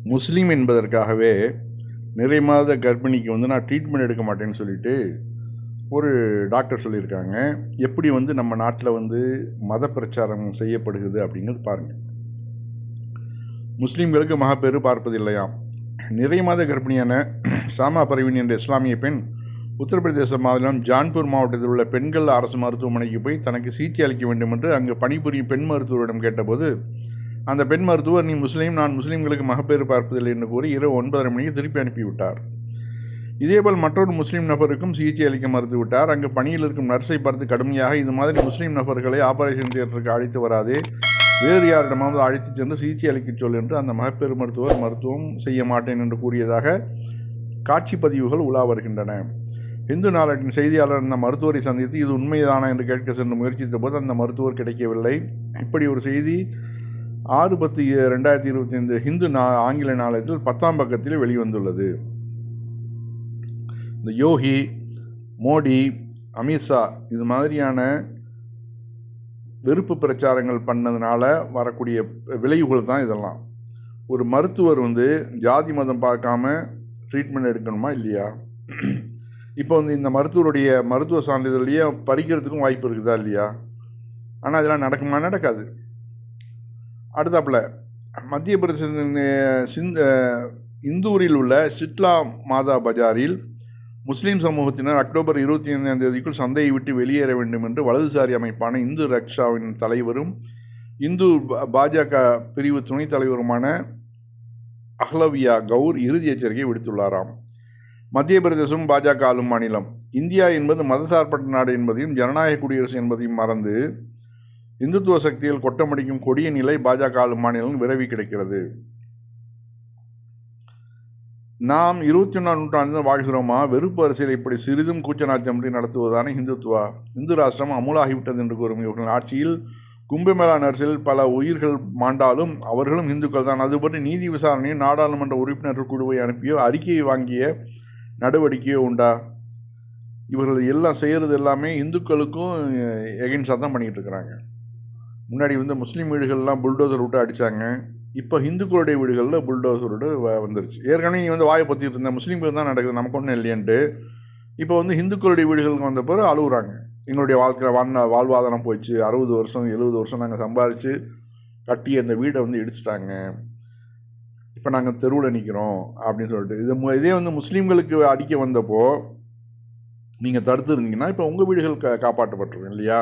முஸ்லீம் என்பதற்காகவே நிறைய மாத கர்ப்பிணிக்கு நான் ட்ரீட்மெண்ட் எடுக்க மாட்டேன்னு சொல்லிட்டு ஒரு டாக்டர் சொல்லியிருக்காங்க. எப்படி நம்ம நாட்டில் மத பிரச்சாரம் செய்யப்படுகிறது அப்படிங்கிறது பாருங்கள். முஸ்லீம்களுக்கு மகப்பேறு பார்ப்பது இல்லையாம். நிறைய மாத கர்ப்பிணியான சாமா பரவீன் என்ற இஸ்லாமிய பெண் உத்தரப்பிரதேச மாநிலம் ஜான்பூர் மாவட்டத்தில் உள்ள பெண்கள் அரசு மருத்துவமனைக்கு போய் தனக்கு சிகிச்சை அளிக்க வேண்டும் என்று அங்கு பணிபுரியும் பெண் மருத்துவரிடம் கேட்டபோது அந்த பெண் மருத்துவர், நீ முஸ்லீம், நான் முஸ்லீம்களுக்கு மகப்பேறு பார்ப்பதில்லை என்று கூறி இரவு 9:30 மணிக்கு திருப்பி அனுப்பிவிட்டார். இதேபோல் மற்றொரு முஸ்லீம் நபருக்கும் சிகிச்சை அளிக்க மறுத்துவிட்டார். அங்கு பணியில் இருக்கும் நர்ஸை பார்த்து கடுமையாக, இது மாதிரி முஸ்லீம் நபர்களை ஆபரேஷன் தியேட்டருக்கு அழைத்து வராதே, வேறு யாரிடமாவது அழைத்து சென்று சிகிச்சை அளிக்கச் சொல் என்று அந்த மகப்பேறு மருத்துவர் மருத்துவம் செய்ய மாட்டேன் என்று கூறியதாக காட்சி பதிவுகள் உலா வருகின்றன. இந்து நாளேட்டின் செய்தியாளர் அந்த மருத்துவரை சந்தித்து இது உண்மைதானா என்று கேட்க சென்று முயற்சித்த போது அந்த மருத்துவர் கிடைக்கவில்லை. இப்படி ஒரு செய்தி 6/10/2025 ஹிந்து ஆங்கில நாளேட்டில் 10ஆம் பக்கத்தில் வெளிவந்துள்ளது. இந்த யோகி, மோடி, அமித்ஷா இது மாதிரியான வெறுப்பு பிரச்சாரங்கள் பண்ணதுனால வரக்கூடிய விளைவுகள் தான் இதெல்லாம். ஒரு மருத்துவர் ஜாதி மதம் பார்க்காம ட்ரீட்மெண்ட் எடுக்கணுமா இல்லையா? இப்போ இந்த மருத்துவருடைய மருத்துவ சான்றிதழையே பறிக்கிறதுக்கும் வாய்ப்பு இருக்குதா இல்லையா? ஆனால் இதெல்லாம் நடக்குமா? நடக்காது. அடுத்தாப்பில் மத்திய பிரதேசத்தின் இந்தூரில் உள்ள சிட்லா மாதா பஜாரில் முஸ்லீம் சமூகத்தினர் அக்டோபர் 25ஆம் தேதிக்குள் சந்தையை விட்டு வெளியேற வேண்டும் என்று வலதுசாரி அமைப்பான இந்து ரக்ஷாவின் தலைவரும் இந்து பாஜக பிரிவு துணைத் தலைவருமான அஹ்லவியா கவுர் இறுதி எச்சரிக்கை விடுத்துள்ளாராம். மத்திய பிரதேசம் பாஜக ஆளும் மாநிலம். இந்தியா என்பது மதசார்பற்ற நாடு என்பதையும் ஜனநாயக குடியரசு என்பதையும் மறந்து இந்துத்துவ சக்தியில் கொட்டமடிக்கும் கொடிய நிலை பாஜக ஆளும் மாநிலம் விரைவி கிடைக்கிறது. நாம் 21ஆம் நூற்றாண்டில் வாழ்கிறோமா? வெறுப்பு அரசியல் இப்படி சிறிதும் கூச்சநாச்சமின்றி நடத்துவதான இந்துத்துவா? இந்து ராஷ்டிரம் அமுலாகிவிட்டது என்று கூறும் இவர்கள் ஆட்சியில் கும்பமேளா நர்சில் பல உயிர்கள் மாண்டாலும் அவர்களும் இந்துக்கள் தான். அதுபற்றி நீதி விசாரணையை நாடாளுமன்ற உறுப்பினர்கள் குழுவை அனுப்பியோ அறிக்கையை வாங்கிய நடவடிக்கையோ உண்டா? இவர்கள் எல்லாம் செய்கிறது எல்லாமே இந்துக்களுக்கும் எகென்ஸ்டாக தான் பண்ணிகிட்டு இருக்கிறாங்க. முன்னாடி முஸ்லீம் வீடுகள்லாம் புல்டோசர் விட்டு அடித்தாங்க. இப்போ இந்துக்களுடைய வீடுகளில் புல்டோசர் விட்டு வந்துருச்சு. ஏற்கனவே நீ வாயை பற்றிட்டு இருந்த முஸ்லீம்கள் தான் நடக்குது, நமக்கு ஒன்றும் இல்லையன்ட்டு இப்போ இந்துக்களுடைய வீடுகளுக்கு வந்த பிறகு அழுகுறாங்க. எங்களுடைய வாழ்க்கையில் வாழ்வாதாரம் போயிடுச்சு, 60 வருஷம் 70 வருஷம் நாங்கள் சம்பாதிச்சு கட்டி அந்த வீடை இடிச்சிட்டாங்க, இப்போ நாங்கள் தெருவில் நிற்கிறோம் அப்படின்னு சொல்லிட்டு இதே முஸ்லீம்களுக்கு அடிக்க வந்தப்போ நீங்கள் தடுத்துருந்தீங்கன்னா இப்போ உங்கள் வீடுகள் காப்பாற்றப்பட்டிருக்கும் இல்லையா?